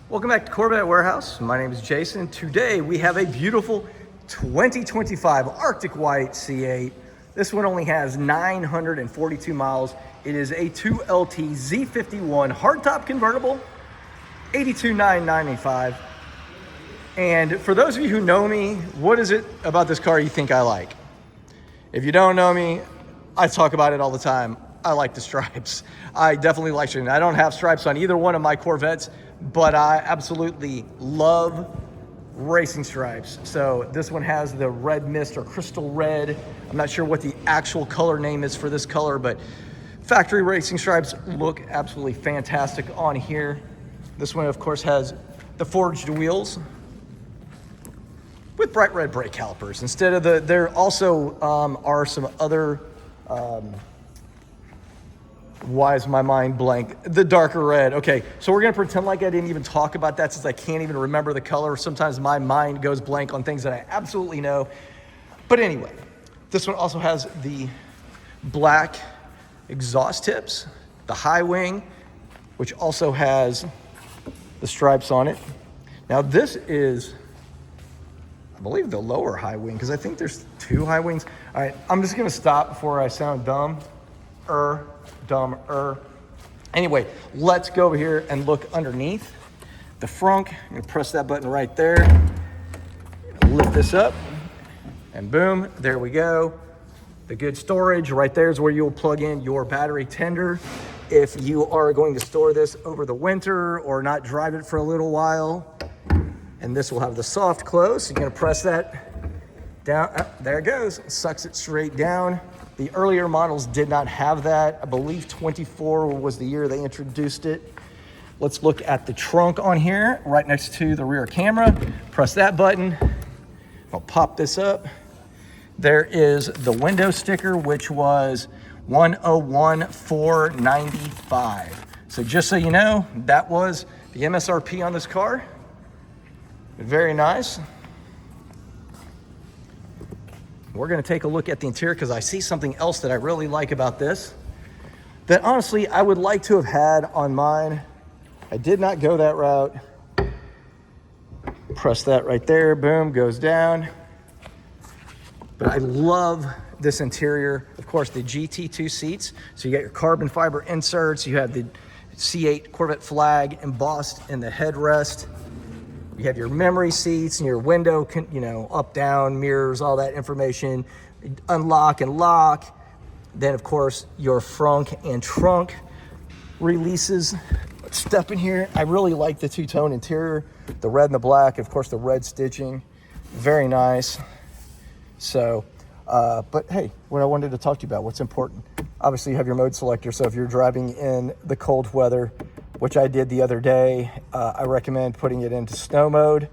Welcome back to Corvette Warehouse. My name is Jason. Today we have a beautiful 2025 Arctic White C8. This one only has 942 miles. It is a 2LT Z51 hardtop convertible, $82,995. And for those of you who know me, what is it about this car you think I like? If you don't know me, I talk about it all the time. I like the stripes. I definitely like stripes. I don't have stripes on either one of my Corvettes, but I absolutely love racing stripes. So this one has the red mist or crystal red. I'm not sure what the actual color name is for this color, but factory racing stripes look absolutely fantastic on here. This one, of course, has the forged wheels with bright red brake calipers. Instead of there also are some other, why is my mind blank? The darker red. Okay, so we're gonna pretend like I didn't even talk about that since I can't even remember the color. Sometimes my mind goes blank on things that I absolutely know. But anyway, this one also has the black exhaust tips, the high wing, which also has the stripes on it. Now this is, I believe, the lower high wing, because I think there's two high wings. All right, I'm just gonna stop before I sound dumber. Anyway, let's go over here and look underneath the frunk. I'm gonna press that button right there, lift this up, and boom, there we go. The good storage right there is where you'll plug in your battery tender if you are going to store this over the winter or not drive it for a little while. And this will have the soft close. So you're gonna press that down. Oh, there it goes, sucks it straight down. The earlier models did not have that. I believe 24 was the year they introduced it. Let's look at the trunk on here, right next to the rear camera. Press that button. I'll pop this up. There is the window sticker, which was $101,495. So just so you know, that was the MSRP on this car. Very nice. We're gonna take a look at the interior because I see something else that I really like about this that honestly I would like to have had on mine. I did not go that route. Press that right there, boom, goes down. But I love this interior. Of course, the GT2 seats. So you got your carbon fiber inserts. You have the C8 Corvette flag embossed in the headrest. You have your memory seats and your window, up, down, mirrors, all that information. Unlock and lock. Then, of course, your frunk and trunk releases. Let's step in here. I really like the two-tone interior. The red and the black, of course, the red stitching. Very nice. So, but hey, what I wanted to talk to you about, what's important. Obviously, you have your mode selector. So if you're driving in the cold weather, which I did the other day, I recommend putting it into snow mode.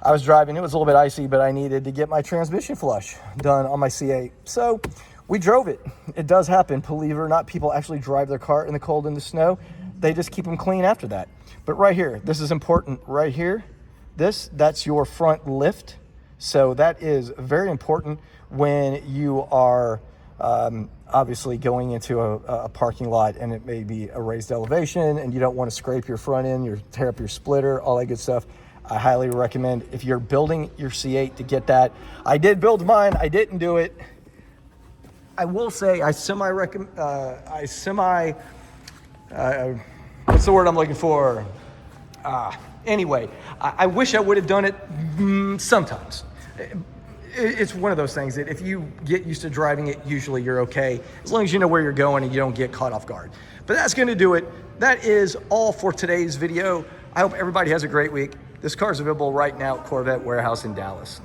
I was driving, it was a little bit icy, but I needed to get my transmission flush done on my C8. So we drove it. It does happen, believe it or not. People actually drive their car in the cold and the snow. They just keep them clean after that. But right here, this is important. Right here, that's your front lift. So that is very important when you are obviously going into a parking lot and it may be a raised elevation and you don't want to scrape your front end, tear up your splitter, all that good stuff. I highly recommend if you're building your C8 to get that. I did build mine, I didn't do it. I will say what's the word I'm looking for? Anyway, I wish I would have done it sometimes. It's one of those things that if you get used to driving it, usually you're okay, as long as you know where you're going and you don't get caught off guard. But that's gonna do it. That is all for today's video. I hope everybody has a great week. This car is available right now at Corvette Warehouse in Dallas.